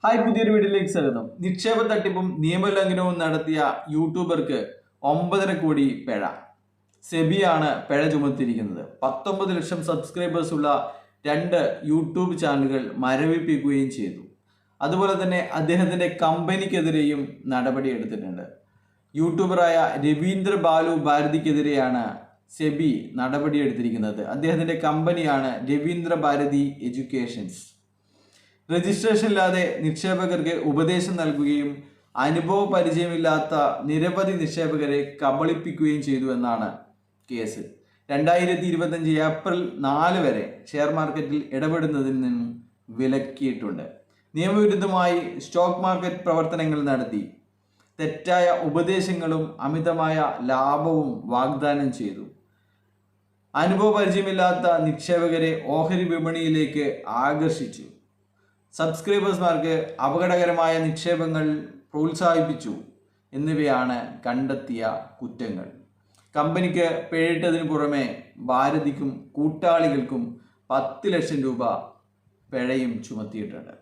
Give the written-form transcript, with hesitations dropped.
Hi, പുതിയൊരു വീഡിയോയിലേക്ക് സ്വാഗതം. നിക്ഷേപ തട്ടിപ്പും നിയമലംഘനവും നടത്തിയ യൂട്യൂബർക്ക് 9.5 കോടി പിഴ. സെബിയാണ് പിഴ ചുമത്തിയിരിക്കുന്നത്. 19 ലക്ഷം സബ്സ്ക്രൈബേഴ്സ് ഉള്ള 2 യൂട്യൂബ് ചാനലുകൾ മരവിപ്പിക്കുകയും ചെയ്തു. അതുപോലെ തന്നെ അദ്ദേഹത്തിന്റെ കമ്പനിക്കെതിരെയും നടപടി എടുത്തിട്ടുണ്ട്. യൂട്യൂബറായ രവീന്ദ്ര ബാലു ഭാരതിക്കെതിരെയാണ് സെബി നടപടിയെടുത്തിരിക്കുന്നത്. അദ്ദേഹത്തിന്റെ കമ്പനിയാണ് രവീന്ദ്ര ഭാരതി എഡ്യൂക്കേഷൻസ്. രജിസ്ട്രേഷൻ ഇല്ലാതെ നിക്ഷേപകർക്ക് ഉപദേശം നൽകുകയും അനുഭവ പരിചയമില്ലാത്ത നിരവധി നിക്ഷേപകരെ കബളിപ്പിക്കുകയും ചെയ്തു എന്നാണ് കേസ്. 2025 ഏപ്രിൽ 4 വരെ ഷെയർ മാർക്കറ്റിൽ ഇടപെടുന്നതിൽ നിന്നും വിലക്കിയിട്ടുണ്ട്. നിയമവിരുദ്ധമായി സ്റ്റോക്ക് മാർക്കറ്റ് പ്രവർത്തനങ്ങൾ നടത്തി തെറ്റായ ഉപദേശങ്ങളും അമിതമായ ലാഭവും വാഗ്ദാനം ചെയ്തു. അനുഭവ പരിചയമില്ലാത്ത നിക്ഷേപകരെ ഓഹരി വിപണിയിലേക്ക് ആകർഷിച്ചു. സബ്സ്ക്രൈബേഴ്സ്മാർക്ക് അപകടകരമായ നിക്ഷേപങ്ങൾ പ്രോത്സാഹിപ്പിച്ചു എന്നിവയാണ് കണ്ടെത്തിയ കുറ്റങ്ങൾ. കമ്പനിക്ക് പിഴയിട്ടതിനു പുറമെ ഭാരതിക്കും കൂട്ടാളികൾക്കും 10 ലക്ഷം രൂപ പിഴയും ചുമത്തിയിട്ടുണ്ട്.